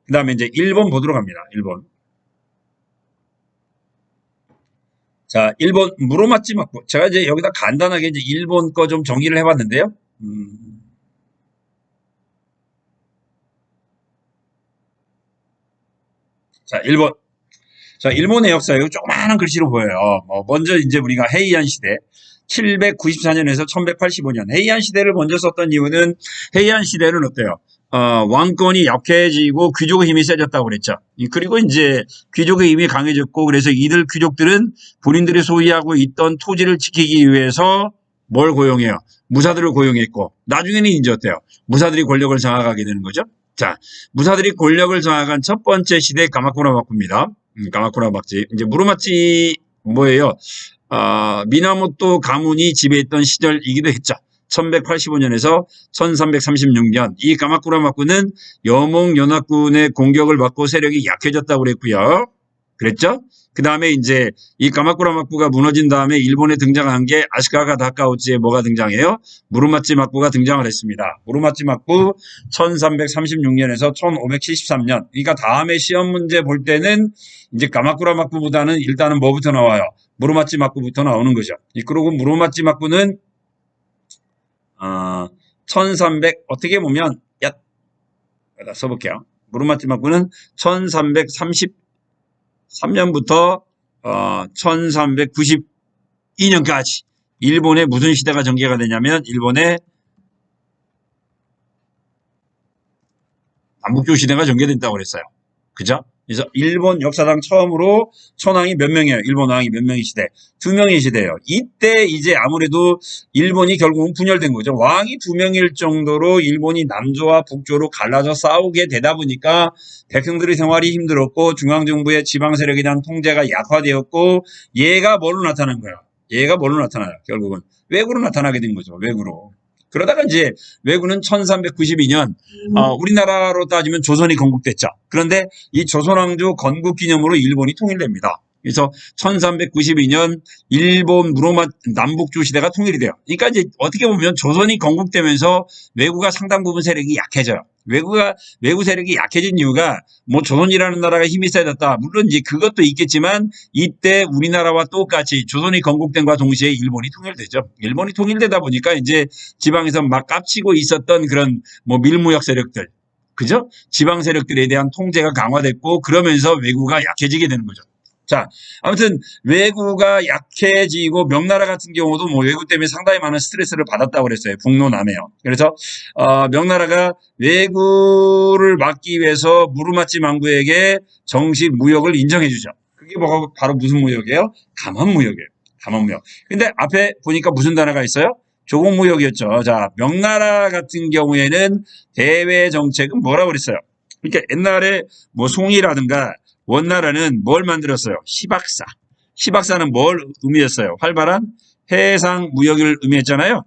그 다음에 이제 일본 보도록 합니다. 일본. 자, 일본 무로마치 막부. 제가 이제 여기다 간단하게 이제 일본 거 좀 정리를 해봤는데요. 자, 일본. 자, 일본의 역사, 이거 조그마한 글씨로 보여요. 먼저 이제 우리가 헤이안 시대, 794년에서 1185년. 헤이안 시대를 먼저 썼던 이유는, 헤이안 시대는 어때요? 왕권이 약해지고 귀족의 힘이 세졌다고 그랬죠. 그리고 이제 귀족의 힘이 강해졌고, 그래서 이들 귀족들은 본인들이 소유하고 있던 토지를 지키기 위해서 뭘 고용해요? 무사들을 고용했고, 나중에는 이제 어때요? 무사들이 권력을 장악하게 되는 거죠. 자, 무사들이 권력을 장악한 첫 번째 시대 가마쿠라 막부입니다. 가마쿠라 막지. 이제 무로마치 뭐예요? 미나모토 가문이 지배했던 시절이기도 했죠. 1185년에서 1336년. 이 가마쿠라 막부는 여몽연합군의 공격을 받고 세력이 약해졌다고 그랬고요. 그랬죠? 그 다음에 이제 이 가마쿠라 막부가 무너진 다음에 일본에 등장한 게 아시카가 다카우치에 뭐가 등장해요? 무로마치 막부가 등장을 했습니다. 무로마치 막부 1336년에서 1573년. 그러니까 다음에 시험 문제 볼 때는 이제 가마쿠라 막부보다는 일단은 뭐부터 나와요? 무로마치 막부부터 나오는 거죠. 그리고 무로마치 막부는 1300 어떻게 보면 여기다 써볼게요. 무로마치 막부는 1333년부터 1392년까지 일본의 무슨 시대가 전개가 되냐면 일본의 남북조 시대가 전개된다고 그랬어요. 그죠? 그래서 일본 역사상 처음으로 천황이 몇 명이에요? 일본 왕이 몇 명의 시대? 2명의 시대예요. 이때 이제 아무래도 일본이 결국은 분열된 거죠. 왕이 2명일 정도로 일본이 남조와 북조로 갈라져 싸우게 되다 보니까 백성들의 생활이 힘들었고 중앙정부의 지방 세력에 대한 통제가 약화되었고 얘가 뭘로 나타난 거예요? 얘가 뭘로 나타나요? 결국은 왜구로 나타나게 된 거죠. 왜구로. 그러다가 이제 왜구는 1392년 우리나라로 따지면 조선이 건국됐죠. 그런데 이 조선왕조 건국 기념으로 일본이 통일됩니다. 그래서 1392년 일본 남북조 시대가 통일이 돼요. 그러니까 이제 어떻게 보면 조선이 건국되면서 왜구가 상당 부분 세력이 약해져요. 왜구 세력이 약해진 이유가 뭐 조선이라는 나라가 힘이 세졌다. 물론 이제 그것도 있겠지만 이때 우리나라와 똑같이 조선이 건국된과 동시에 일본이 통일되죠. 일본이 통일되다 보니까 이제 지방에서 막 깝치고 있었던 그런 뭐 밀무역 세력들, 그죠? 지방 세력들에 대한 통제가 강화됐고 그러면서 왜구가 약해지게 되는 거죠. 자, 아무튼 왜구가 약해지고 명나라 같은 경우도 뭐 왜구 때문에 상당히 많은 스트레스를 받았다고 그랬어요. 북로남해요. 그래서 명나라가 왜구를 막기 위해서 무르마치 망부에게 정식 무역을 인정해 주죠. 그게 뭐가 바로 무슨 무역이에요? 감합무역이에요. 감합무역. 근데 앞에 보니까 무슨 단어가 있어요? 조공무역이었죠. 자, 명나라 같은 경우에는 대외 정책은 뭐라고 그랬어요? 그러니까 옛날에 뭐 송이라든가 원나라는 뭘 만들었어요? 시박사. 시박사는 뭘 의미했어요? 활발한 해상 무역을 의미했잖아요.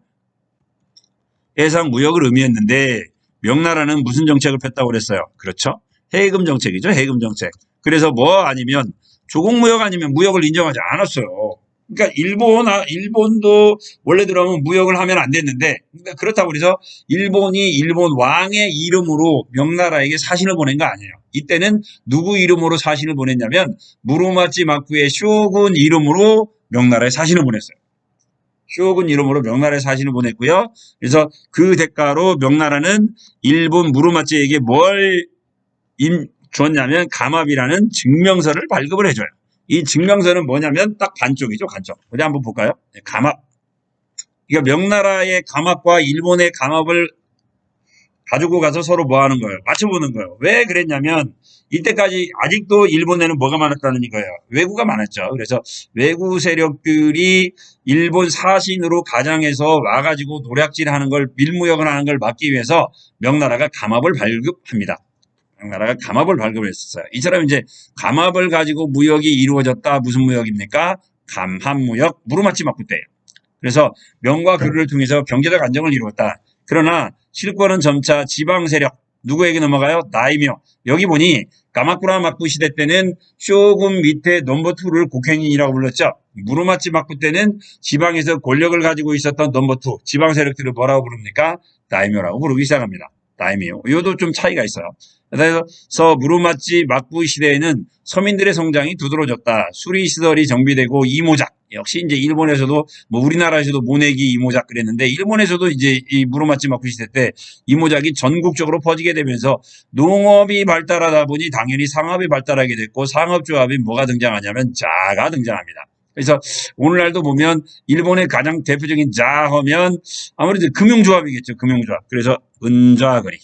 해상 무역을 의미했는데 명나라는 무슨 정책을 폈다고 그랬어요? 그렇죠. 해금 정책이죠. 해금 정책. 그래서 뭐 아니면 조공무역 아니면 무역을 인정하지 않았어요. 그러니까 일본도 원래 들어가면 무역을 하면 안 됐는데 그러니까 그렇다고 해서 일본이 일본 왕의 이름으로 명나라에게 사신을 보낸 거 아니에요. 이때는 누구 이름으로 사신을 보냈냐면 무로마치 막부의 쇼군 이름으로 명나라에 사신을 보냈어요. 쇼군 이름으로 명나라에 사신을 보냈고요. 그래서 그 대가로 명나라는 일본 무로마치에게 뭘 줬냐면 감압이라는 증명서를 발급을 해줘요. 이 증명서는 뭐냐면 딱 반쪽이죠. 반쪽. 어디 한번 볼까요? 감압. 그러니까 명나라의 감압과 일본의 감압을 가지고 가서 서로 뭐 하는 거예요? 맞춰보는 거예요. 왜 그랬냐면 이때까지 아직도 일본에는 뭐가 많았다는 거예요? 왜구가 많았죠. 그래서 왜구 세력들이 일본 사신으로 가장해서 와가지고 노략질하는 걸 밀무역을 하는 걸 막기 위해서 명나라가 감압을 발급합니다. 명나라가 감압을 발급을 했었어요. 이 사람이 이제 감압을 가지고 무역이 이루어졌다. 무슨 무역입니까? 감합무역 무르마치 막부 때예요. 그래서 명과 교류를 통해서 경제적 안정을 이루었다. 그러나 실권은 점차 지방 세력 누구에게 넘어가요? 다이묘. 여기 보니 가마쿠라 막부 시대 때는 쇼군 밑에 넘버 2를 국행인이라고 불렀죠. 무르마치 막부 때는 지방에서 권력을 가지고 있었던 넘버 2 지방 세력들을 뭐라고 부릅니까? 다이묘라고 부르기 시작합니다. 다이묘. 이것도 좀 차이가 있어요. 그래서 무르마치 막부 시대에는 서민들의 성장이 두드러졌다. 수리 시설이 정비되고 이모작. 역시 이제 일본에서도 뭐 우리나라에서도 모내기 이모작 그랬는데 일본에서도 이제 이 무르마치 막부 시대 때 이모작이 전국적으로 퍼지게 되면서 농업이 발달하다 보니 당연히 상업이 발달하게 됐고 상업조합이 뭐가 등장하냐면 자가 등장합니다. 그래서 오늘날도 보면 일본의 가장 대표적인 자 하면 아무래도 금융조합이겠죠. 금융조합. 그래서 은좌거리.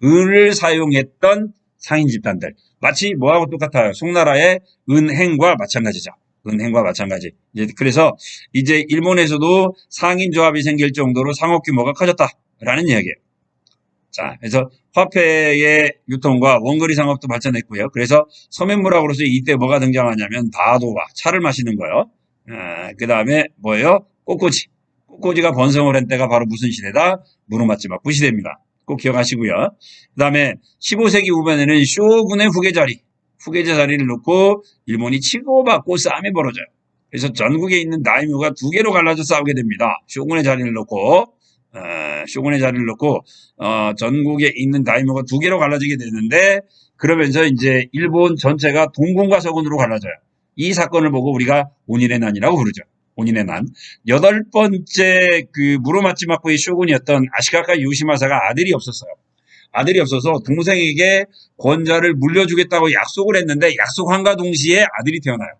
은을 사용했던 상인 집단들. 마치 뭐하고 똑같아요. 송나라의 은행과 마찬가지죠. 은행과 마찬가지. 그래서 이제 일본에서도 상인 조합이 생길 정도로 상업 규모가 커졌다라는 이야기예요. 자, 그래서 화폐의 유통과 원거리 상업도 발전했고요. 그래서 서민문화로서 이때 뭐가 등장하냐면 다도와 차를 마시는 거요. 그 다음에 뭐예요? 꽃꽂이. 꽃꽂이가 번성을 한 때가 바로 무슨 시대다? 무르마치 막부 시대입니다. 꼭 기억하시고요. 그 다음에 15세기 후반에는 쇼군의 후계자 자리를 놓고 일본이 치고받고 싸움이 벌어져요. 그래서 전국에 있는 다이묘가 두 개로 갈라져 싸우게 됩니다. 쇼군의 자리를 놓고 전국에 있는 다이묘가 두 개로 갈라지게 되는데 그러면서 이제 일본 전체가 동군과 서군으로 갈라져요. 이 사건을 보고 우리가 온인의 난이라고 부르죠. 온인의 난. 여덟 번째 그 무르마치 막부의 쇼군이었던 아시카가 요시마사가 아들이 없었어요. 아들이 없어서 동생에게 권좌를 물려주겠다고 약속을 했는데 약속한과 동시에 아들이 태어나요.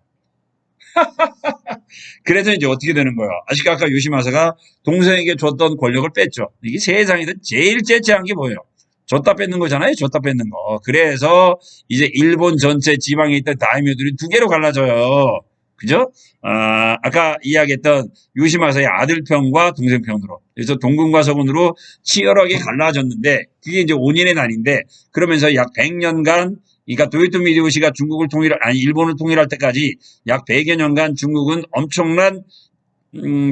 그래서 이제 어떻게 되는 거예요? 아시카가 요시마사가 동생에게 줬던 권력을 뺐죠. 이게 세상에서 제일 째째한 게 뭐예요? 줬다 뺏는 거잖아요. 줬다 뺏는 거. 그래서 이제 일본 전체 지방에 있던 다이묘들이 두 개로 갈라져요. 그죠? 아까 이야기했던 요시마사의 아들 편과 동생 편으로. 그래서 동군과 서군으로 치열하게 갈라졌는데 그게 이제 온인의 난인데 그러면서 약 100년간 그러니까 도요토미 히데요시가 일본을 통일할 때까지 약 100여 년간 중국은 엄청난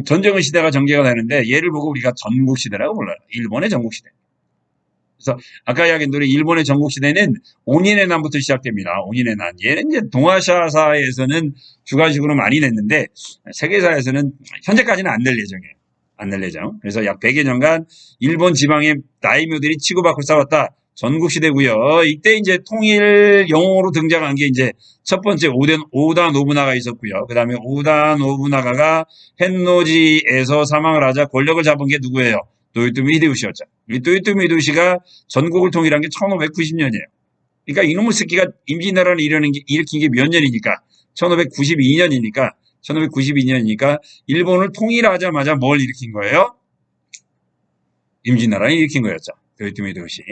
전쟁의 시대가 전개가 되는데 얘를 보고 우리가 전국시대라고 불러요. 일본의 전국시대. 그래서 아까 이야기한 대로 일본의 전국시대는 온인의 난부터 시작됩니다. 온인의 난. 얘는 이제 동아시아사에서는 주관식으로 많이 냈는데 세계사에서는 현재까지는 안 될 예정이에요. 안 될 예정. 그래서 약 100여 년간 일본 지방의 다이묘들이 치고받고 싸웠다. 전국시대고요. 이때 이제 통일 영웅으로 등장한 게 이제 첫 번째 오다 노부나가 있었고요. 그 다음에 오다 노부나가가 헨노지에서 사망을 하자 권력을 잡은 게 누구예요? 도요토미 히데요시였죠. 이 도요토미 히데요시가 전국을 통일한 게 1590년이에요. 그러니까 이놈의 새끼가 임진왜란을 일으킨 게 몇 년이니까 1592년이니까 일본을 통일하자마자 뭘 일으킨 거예요? 임진왜란을 일으킨 거였죠. 도요토미 히데요시.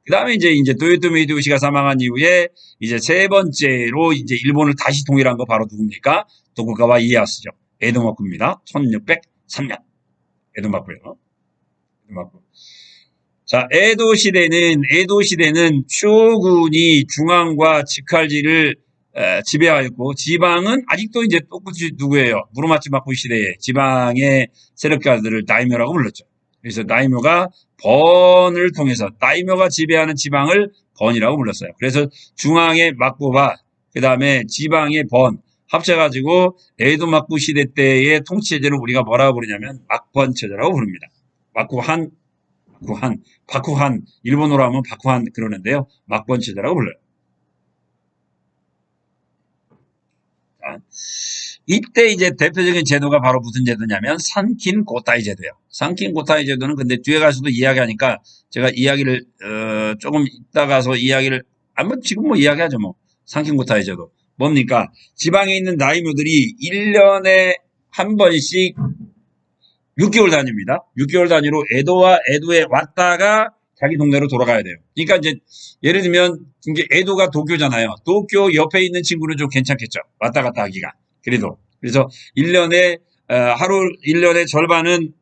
그 다음에 이제 도요토미 히데요시가 사망한 이후에 이제 세 번째로 이제 일본을 다시 통일한 거 바로 누굽니까? 도쿠가와 이에야스죠. 에도마쿠입니다. 1603년. 에도마쿠요. 자, 에도 시대는 쇼군이 중앙과 직할지를 지배하였고 지방은 아직도 이제 똑같이 누구예요? 무르마치 막부 시대의 지방의 세력가들을 다이묘라고 불렀죠. 그래서 다이묘가 번을 통해서 다이묘가 지배하는 지방을 번이라고 불렀어요. 그래서 중앙의 막부와 그 다음에 지방의 번 합쳐가지고 에도 막부 시대 때의 통치체제를 우리가 뭐라고 부르냐면 막번체제라고 부릅니다. 바쿠한, 일본어로 하면 바쿠한 그러는데요. 막번체제라고 불러요. 자, 이때 이제 대표적인 제도가 바로 무슨 제도냐면 산킨 고타이 제도예요. 산킨 고타이 제도는 근데 뒤에 가서도 이야기하니까 제가 이야기를 조금 이따 가서 이야기를 지금 뭐 이야기하죠 뭐. 산킨 고타이 제도. 뭡니까? 지방에 있는 다이묘들이 1년에 한 번씩 6개월 단위입니다. 6개월 단위로 에도에 왔다가 자기 동네로 돌아가야 돼요. 그러니까 이제 예를 들면 이제 에도가 도쿄잖아요. 도쿄 옆에 있는 친구는 좀 괜찮겠죠. 왔다 갔다 하기가. 그래서 1년에 1년의 절반은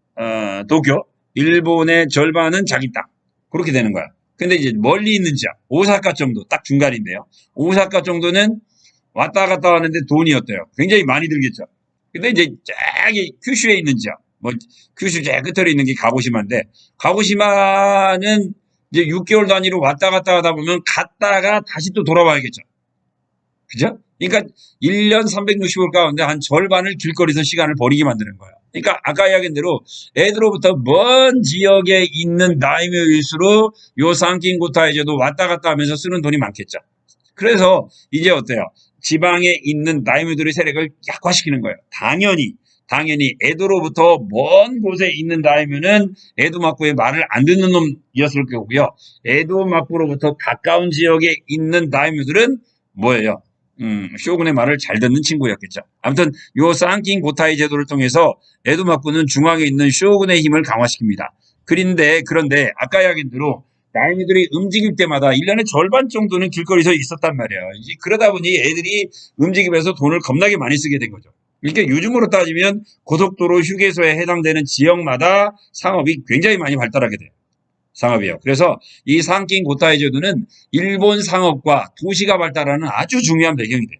도쿄, 일본의 절반은 자기 땅. 그렇게 되는 거야. 근데 이제 멀리 있는 지역, 오사카 정도 딱 중간인데요. 오사카 정도는 왔다 갔다 하는데 돈이 어때요? 굉장히 많이 들겠죠. 근데 이제 저기 큐슈에 있는 지역, 뭐 큐슈 제 끝에 있는 게 가고시마인데 가고시마는 이제 6개월 단위로 왔다 갔다 하다 보면 갔다가 다시 또 돌아와야겠죠. 그죠? 그러니까 1년 365일 가운데 한 절반을 길거리에서 시간을 버리게 만드는 거예요. 그러니까 아까 이야기한 대로 애들로부터 먼 지역에 있는 다이묘일수록 요 상킹고타이제도 왔다 갔다 하면서 쓰는 돈이 많겠죠. 그래서 이제 어때요? 지방에 있는 다이묘들의 세력을 약화시키는 거예요. 당연히 에도로부터 먼 곳에 있는 다이묘는 에도마쿠의 말을 안 듣는 놈이었을 거고요. 에도마쿠로부터 가까운 지역에 있는 다이묘들은 뭐예요? 쇼군의 말을 잘 듣는 친구였겠죠. 아무튼 요 쌍킹 고타이 제도를 통해서 에도마쿠는 중앙에 있는 쇼군의 힘을 강화시킵니다. 그런데 아까 이야기한 대로 다이묘들이 움직일 때마다 1년의 절반 정도는 길거리에서 있었단 말이에요. 이제 그러다 보니 애들이 움직이면서 돈을 겁나게 많이 쓰게 된 거죠. 이렇게 요즘으로 따지면 고속도로 휴게소에 해당되는 지역마다 상업이 굉장히 많이 발달하게 돼요. 상업이요. 그래서 이 상킹 고타이 제도는 일본 상업과 도시가 발달하는 아주 중요한 배경이 돼요.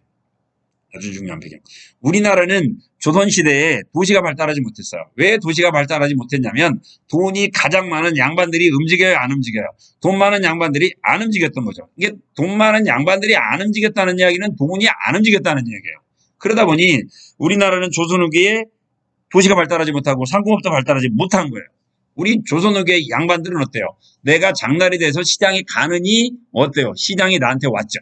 아주 중요한 배경. 우리나라는 조선시대에 도시가 발달하지 못했어요. 왜 도시가 발달하지 못했냐면 돈이 가장 많은 양반들이 움직여요, 안 움직여요? 돈 많은 양반들이 안 움직였던 거죠. 이게 돈 많은 양반들이 안 움직였다는 이야기는 돈이 안 움직였다는 이야기예요. 그러다 보니 우리나라는 조선 후기에 도시가 발달하지 못하고 상공업도 발달하지 못한 거예요. 우리 조선 후기의 양반들은 어때요? 내가 장날이 돼서 시장에 가느니 어때요? 시장이 나한테 왔죠.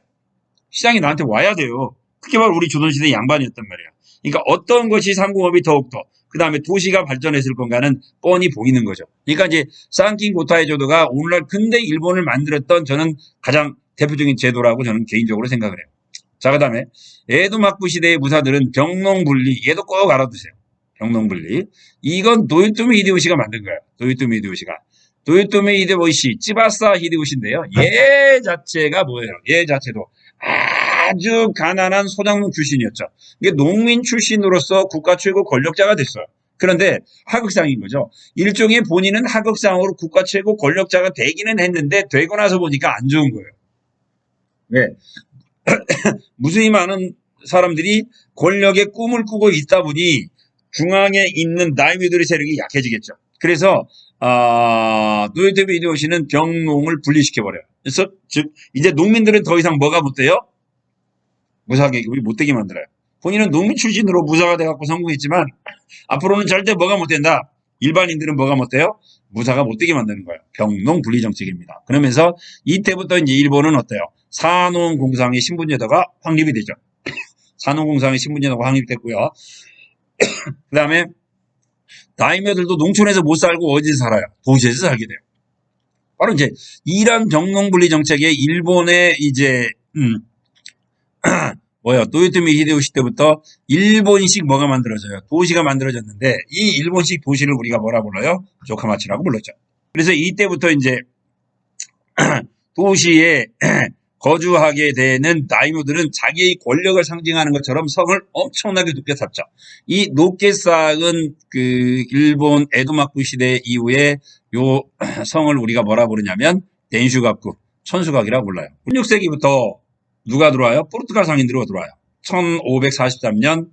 시장이 나한테 와야 돼요. 그게 바로 우리 조선시대 양반이었단 말이에요. 그러니까 어떤 것이 상공업이 더욱더 그 다음에 도시가 발전했을 건가는 뻔히 보이는 거죠. 그러니까 이제 쌍킹 고타이 제도가 오늘날 근대 일본을 만들었던 저는 가장 대표적인 제도라고 저는 개인적으로 생각을 해요. 자, 그 다음에 에도마쿠 시대의 무사들은 병농분리, 얘도 꼭 알아두세요. 병농분리. 이건 도요토미 히데요시가 만든 거예요. 도요토미 히데요시가. 도요토미 히데요시, 찌바사 히데요시인데요. 얘 자체가 뭐예요? 얘 자체도 아주 가난한 소작농 출신이었죠. 이게 농민 출신으로서 국가 최고 권력자가 됐어요. 그런데 하극상인 거죠. 일종의 본인은 하극상으로 국가 최고 권력자가 되기는 했는데 되고 나서 보니까 안 좋은 거예요. 왜? 무수히 많은 사람들이 권력의 꿈을 꾸고 있다 보니 중앙에 있는 다이묘들의 세력이 약해지겠죠. 그래서 도요토미 히데요시는 병농을 분리시켜버려요. 그래서 즉 이제 농민들은 더 이상 뭐가 못 돼요? 무사계급이 못 되게 만들어요. 본인은 농민 출신으로 무사가 돼갖고 성공했지만 앞으로는 절대 뭐가 못 된다. 일반인들은 뭐가 못 돼요? 무사가 못 되게 만드는 거예요. 병농 분리 정책입니다. 그러면서 이때부터 이제 일본은 어때요? 산농공상의 신분제도가 확립이 되죠. 산농공상의 신분제도가 확립됐고요. 그 다음에 다이묘들도 농촌에서 못 살고 어디서 살아요? 도시에서 살게 돼요. 바로 이제 이런 병농 분리 정책에 일본의 이제 도요토미 히데요시 때부터 일본식 뭐가 만들어져요? 도시가 만들어졌는데 이 일본식 도시를 우리가 뭐라 불러요? 조카마치라고 불렀죠. 그래서 이때부터 이제 도시에 거주하게 되는 다이묘들은 자기의 권력을 상징하는 것처럼 성을 엄청나게 높게 쌓죠. 이 높게 쌓은 그 일본 에도마쿠 시대 이후에 요 성을 우리가 뭐라 부르냐면 덴슈가쿠, 천수각이라고 불러요. 16세기부터 누가 들어와요? 포르투갈 상인들이 들어와요. 1543년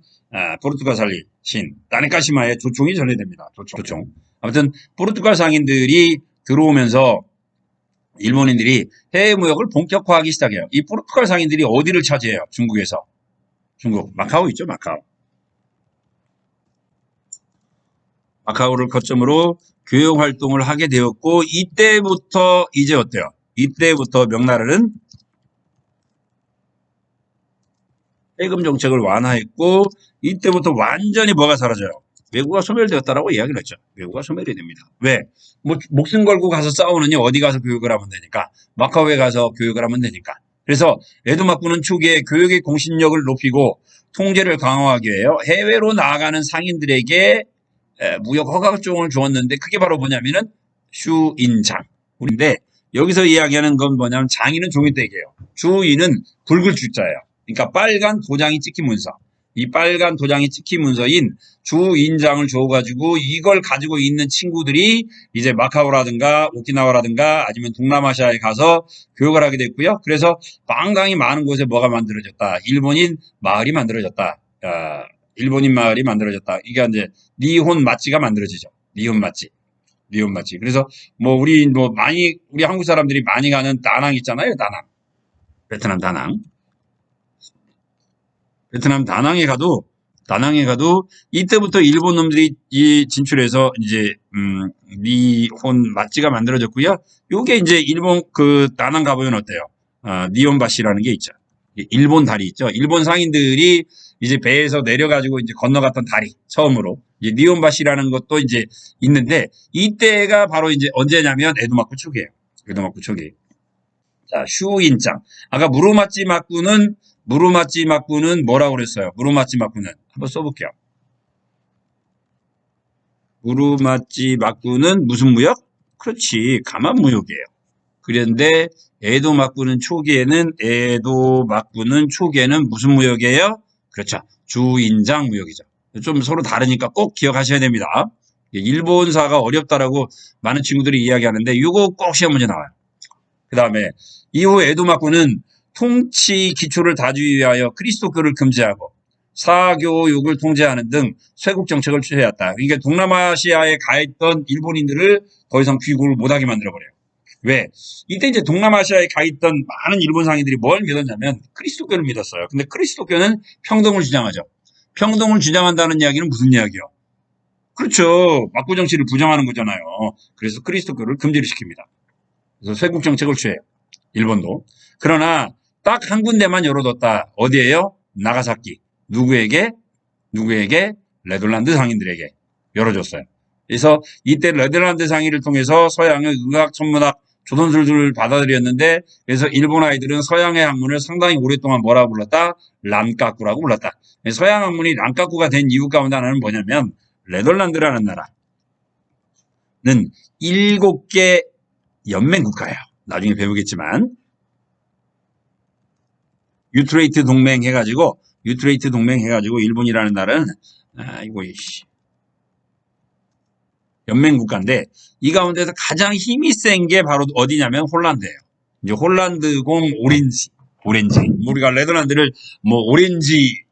포르투갈 살리신 타네카시마의 조총이 전해됩니다. 조총. 아무튼 포르투갈 상인들이 들어오면서 일본인들이 해외 무역을 본격화하기 시작해요. 이 포르투갈 상인들이 어디를 차지해요? 중국에서. 중국. 마카오 있죠? 마카오를 거점으로 교역 활동을 하게 되었고 이때부터 이제 어때요? 이때부터 명나라는 세금 정책을 완화했고 이때부터 완전히 뭐가 사라져요? 외국어가 소멸되었다라고 이야기를 했죠. 외국어가 소멸이 됩니다. 왜? 목숨 걸고 가서 싸우느니 어디 가서 교육을 하면 되니까. 마카오에 가서 교육을 하면 되니까. 그래서 에도마쿠는 초기에 교육의 공신력을 높이고 통제를 강화하기 위해서 해외로 나아가는 상인들에게 무역 허가증을 주었는데 그게 바로 뭐냐면은 슈인장. 우리인데 여기서 이야기하는 건 뭐냐면 장인은 종이떼기예요. 주인은 붉을 주자예요. 그러니까 빨간 도장이 찍힌 문서. 이 빨간 도장이 찍힌 문서인 주인장을 줘가지고 이걸 가지고 있는 친구들이 이제 마카오라든가 오키나와라든가 아니면 동남아시아에 가서 교육을 하게 됐고요. 그래서 상당히 많은 곳에 뭐가 만들어졌다. 일본인 마을이 만들어졌다. 일본인 마을이 만들어졌다. 이게 이제 니혼 마찌가 만들어지죠. 니혼 마찌. 그래서 우리 한국 사람들이 많이 가는 다낭 있잖아요. 다낭. 베트남 다낭. 베트남 다낭에 가도 이때부터 일본 놈들이 진출해서 이제 니혼 맛지가 만들어졌고요. 요게 이제 일본 그 다낭 가보면 어때요? 니혼바시라는 게 있죠. 일본 다리 있죠. 일본 상인들이 이제 배에서 내려가지고 이제 건너갔던 다리 처음으로 이제 니혼바시라는 것도 이제 있는데 이때가 바로 이제 언제냐면 에도마쿠 초기예요. 에도마쿠 초기. 자, 슈인짱. 아까 무르마찌 막부는 뭐라고 그랬어요? 무르마찌 막부는 한번 써볼게요. 무르마찌 막부는 무슨 무역? 그렇지, 가만무역이에요. 그런데 에도 막부는 초기에는 무슨 무역이에요? 그렇죠, 주인장 무역이죠. 좀 서로 다르니까 꼭 기억하셔야 됩니다. 일본사가 어렵다라고 많은 친구들이 이야기하는데 이거 꼭 시험 문제 나와요. 그 다음에 이후 에도 막부는 통치 기초를 다지기 위하여 그리스도교를 금지하고 사교육을 통제하는 등 쇄국 정책을 취해왔다. 그러니까 동남아시아에 가 있던 일본인들을 더 이상 귀국을 못하게 만들어버려요. 왜? 이때 이제 동남아시아에 가 있던 많은 일본 상인들이 뭘 믿었냐면 그리스도교를 믿었어요. 근데 그리스도교는 평등을 주장하죠. 평등을 주장한다는 이야기는 무슨 이야기요? 그렇죠. 막부 정치를 부정하는 거잖아요. 그래서 그리스도교를 금지를 시킵니다. 그래서 쇄국 정책을 취해요. 일본도. 그러나 딱 한 군데만 열어뒀다. 어디예요? 나가사키. 누구에게? 레돌란드 상인들에게 열어줬어요. 그래서 이때 레돌란드 상인을 통해서 서양의 의학, 천문학, 조선술들을 받아들였는데 그래서 일본 아이들은 서양의 학문을 상당히 오랫동안 뭐라고 불렀다? 란까꾸라고 불렀다. 서양 학문이 란까꾸가 된 이유 가운데 하나는 뭐냐면 레돌란드라는 나라는 7개 연맹국가예요. 나중에 배우겠지만 유트레이트 동맹 해가지고 일본이라는 나라는 연맹국가인데 이 가운데서 가장 힘이 센 게 바로 어디냐면 홀란드예요. 이제 홀란드공 오렌지. 우리가 네덜란드를 뭐 오렌지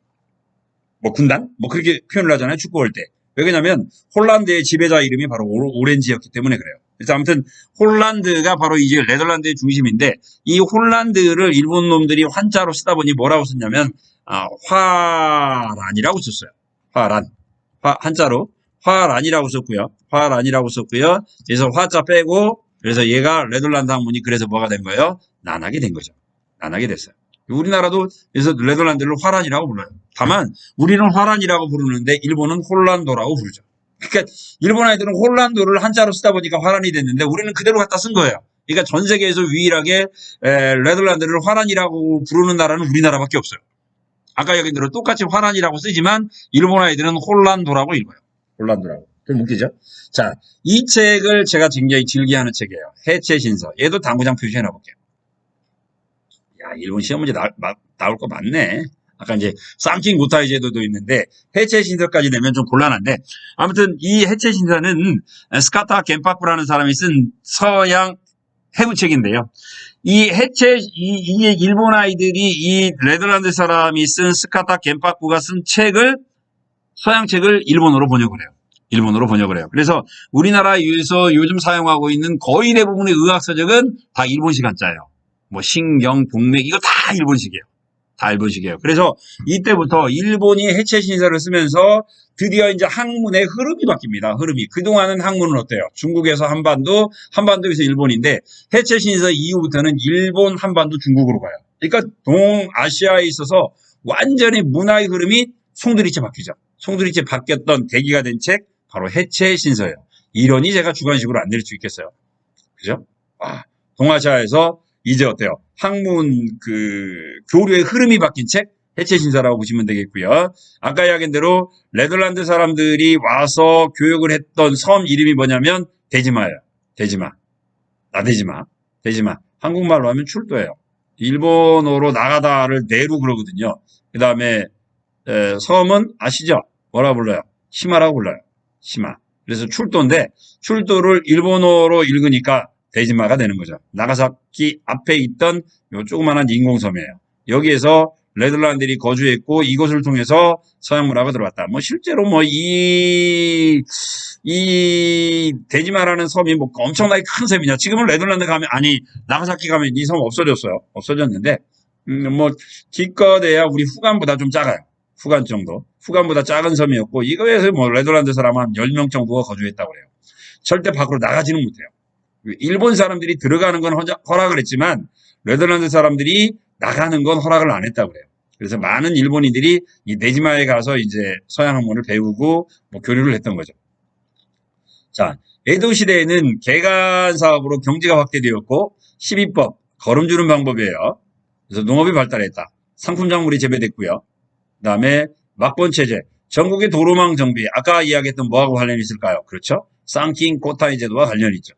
뭐 군단 뭐 그렇게 표현을 하잖아요. 축구할 때. 왜냐면 홀란드의 지배자 이름이 바로 오렌지였기 때문에 그래요. 그래서 아무튼 홀란드가 바로 이제 네덜란드의 중심인데 이 홀란드를 일본 놈들이 환자로 쓰다 보니 뭐라고 썼냐면 화란이라고 썼어요. 한자로 화란이라고 썼고요. 그래서 화자 빼고 그래서 얘가 네덜란드 학문이 그래서 뭐가 된 거예요? 난하게 된 거죠. 난하게 됐어요. 우리나라도 그래서 네덜란드를 화란이라고 불러요. 다만 우리는 화란이라고 부르는데 일본은 홀란도라고 부르죠. 그러니까 일본 아이들은 홀란도를 한자로 쓰다 보니까 화란이 됐는데 우리는 그대로 갖다 쓴 거예요. 그러니까 전 세계에서 유일하게 네덜란드를 화란이라고 부르는 나라는 우리나라밖에 없어요. 아까 여기 들어 똑같이 화란이라고 쓰지만 일본 아이들은 홀란도라고 읽어요. 홀란도라고. 좀 웃기죠? 자, 이 책을 제가 굉장히 즐겨하는 책이에요. 해체신서. 얘도 당구장 표시해 놔볼게요. 야, 일본 시험 문제 나올 거 많네. 아까 이제 쌈킹 고타이 제도도 있는데 해체신서까지 내면 좀 곤란한데 아무튼 이 해체신서는 스카타 겐파쿠라는 사람이 쓴 서양 해부책인데요. 이게 일본 아이들이 이 네덜란드 사람이 쓴 스카타 겐파쿠가 쓴 책을 서양 책을 일본어로 번역을 해요. 그래서 우리나라에서 요즘 사용하고 있는 거의 대부분의 의학 서적은 다 일본식 한자예요. 뭐 신경, 동맥 이거 다 일본식이에요. 그래서 이때부터 일본이 해체 신서를 쓰면서 드디어 이제 학문의 흐름이 바뀝니다. 그동안은 학문은 어때요? 중국에서 한반도에서 일본인데 해체 신서 이후부터는 일본, 한반도, 중국으로 가요. 그러니까 동아시아에 있어서 완전히 문화의 흐름이 송두리째 바뀌죠. 송두리째 바뀌었던 계기가 된 책 바로 해체 신서예요. 이러니 제가 주관식으로 안 낼 수 있겠어요. 그죠? 동아시아에서 이제 어때요? 학문 교류의 흐름이 바뀐 책 해체 신서라고 보시면 되겠고요. 아까 이야기한 대로 네덜란드 사람들이 와서 교육을 했던 섬 이름이 뭐냐면 대지마예요. 대지마. 한국말로 하면 출도예요. 일본어로 나가다를 내루 그러거든요. 그 다음에 섬은 아시죠? 뭐라 불러요? 시마라고 불러요. 시마. 그래서 출도인데 출도를 일본어로 읽으니까 대지마가 되는 거죠. 나가사키 앞에 있던 요 조그만한 인공섬이에요. 여기에서 네덜란드들이 거주했고 이곳을 통해서 서양 문화가 들어왔다. 뭐 실제로 뭐 이 대지마라는 섬이 뭐 엄청나게 큰 섬이냐. 지금은 네덜란드 가면 나가사키 가면 이 섬 없어졌어요. 없어졌는데 뭐 기껏해야 우리 후간보다 좀 작아요. 후간 정도. 후간보다 작은 섬이었고 이거에서 뭐 네덜란드 사람 한 10명 정도가 거주했다고 그래요. 절대 밖으로 나가지는 못해요. 일본 사람들이 들어가는 건 허락을 했지만 네덜란드 사람들이 나가는 건 허락을 안 했다고 그래요. 그래서 많은 일본인들이 이 네지마에 가서 이제 서양 학문을 배우고 뭐 교류를 했던 거죠. 자, 에도 시대에는 개간 사업으로 경제가 확대되었고 12법, 거름 주는 방법이에요. 그래서 농업이 발달했다. 상품 작물이 재배됐고요. 그다음에 막번 체제, 전국의 도로망 정비. 아까 이야기했던 뭐하고 관련이 있을까요? 그렇죠? 쌍킹 코타이 제도와 관련이 있죠.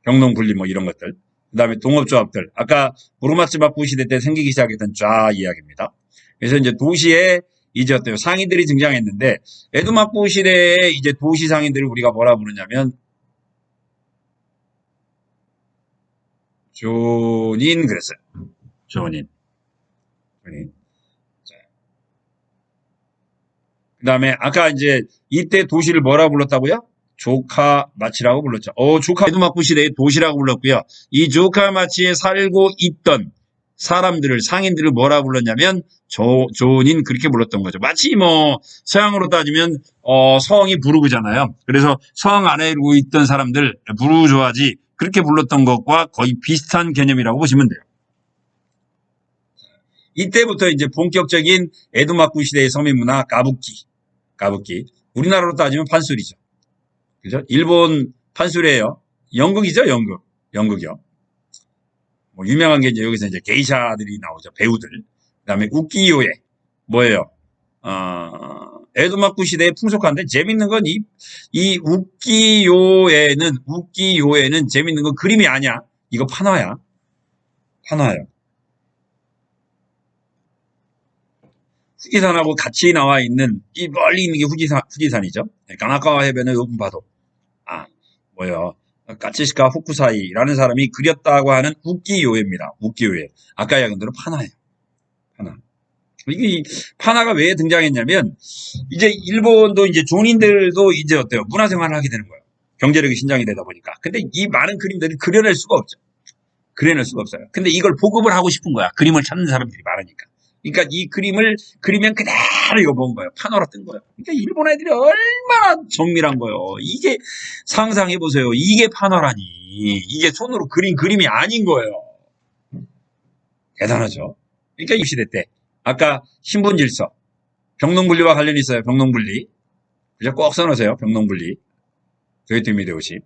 병농 분리 뭐 이런 것들. 그다음에 동업조합들. 아까 부르마츠 막부 시대 때 생기기 시작했던 좌 이야기입니다. 그래서 이제 도시에 이제 어때요? 상인들이 등장했는데 에도 막부 시대에 이제 도시 상인들을 우리가 뭐라 부르냐면 존인 그랬어요. 존인. 그다음에 아까 이제 이때 도시를 뭐라 불렀다고요? 조카마치라고 불렀죠. 조카 에도마쿠 시대의 도시라고 불렀고요. 이 조카마치에 살고 있던 사람들을 상인들을 뭐라 불렀냐면 존인 그렇게 불렀던 거죠. 마치 뭐 서양으로 따지면 성이 부르그잖아요. 그래서 성 안에 있던 사람들 부르주아지 그렇게 불렀던 것과 거의 비슷한 개념이라고 보시면 돼요. 이때부터 이제 본격적인 에도마쿠 시대의 서민 문화 가부키. 우리나라로 따지면 판소리죠. 그죠? 일본 판소리예요. 연극이죠, 연극이요. 뭐 유명한 게 이제 여기서 이제 게이샤들이 나오죠. 배우들. 그다음에 우키요에 뭐예요? 에도마쿠 시대에 풍속한데 재밌는 건 이 우키요에는 재밌는 건 그림이 아니야. 이거 판화야. 판화예요. 후지산하고 같이 나와 있는 이 멀리 있는 게 후지산이죠. 가나카와 해변의 높은 파도. 뭐요? 까치시카 후쿠사이라는 사람이 그렸다고 하는 우키요에입니다. 우키요에. 아까 이야기한 대로 판화예요. 판화. 이게 판화가 왜 등장했냐면 이제 일본도 이제 존인들도 이제 어때요? 문화생활을 하게 되는 거예요. 경제력이 신장이 되다 보니까. 근데 이 많은 그림들을 그려낼 수가 없죠. 그려낼 수가 없어요. 근데 이걸 보급을 하고 싶은 거야. 그림을 찾는 사람들이 많으니까. 그러니까 이 그림을 그리면 그대로 이거 본 거예요. 판화로 뜬 거예요. 그러니까 일본 애들이 얼마나 정밀한 거예요. 이게 상상해 보세요. 이게 판화라니. 이게 손으로 그린 그림이 아닌 거예요. 대단하죠. 그러니까 이 시대 때 아까 신분질서, 병농분리와 관련이 있어요. 병농분리. 그죠? 꼭 써놓으세요. 병농분리. 교육대미대우시.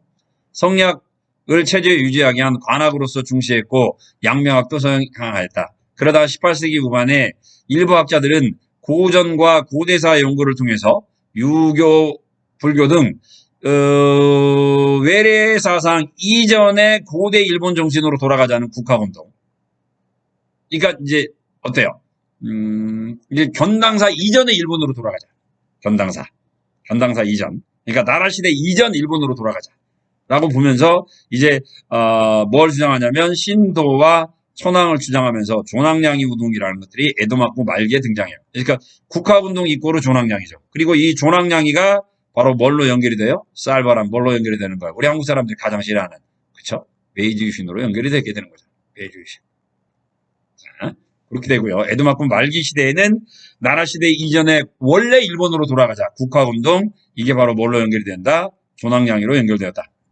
성략을 체제에 유지하기 위한 관학으로서 중시했고 양명학도 성향하였다. 그러다가 18세기 후반에 일부 학자들은 고전과 고대사 연구를 통해서 유교, 불교 등 외래 사상 이전의 고대 일본 정신으로 돌아가자는 국학운동. 그러니까 이제 어때요? 이제 견당사 이전의 일본으로 돌아가자. 견당사 이전. 그러니까 나라시대 이전 일본으로 돌아가자. 라고 보면서 이제 뭘 주장하냐면 신도와 천황을 주장하면서 존왕량이 운동이라는 것들이 에도마쿠 말기에 등장해요. 그러니까 국학운동 이꼬르 존왕량이죠. 그리고 이 존왕량이가 바로 뭘로 연결이 돼요? 쌀바람 뭘로 연결이 되는 거예요? 우리 한국 사람들이 가장 싫어하는 그쵸? 메이지 유신으로 연결이 되게 되는 거죠. 메이지 유신. 자, 그렇게 되고요. 에도마쿠 말기 시대에는 나라 시대 이전에 원래 일본으로 돌아가자. 국학운동 이게 바로 뭘로 연결이 된다? 존왕량이로 연결되었다.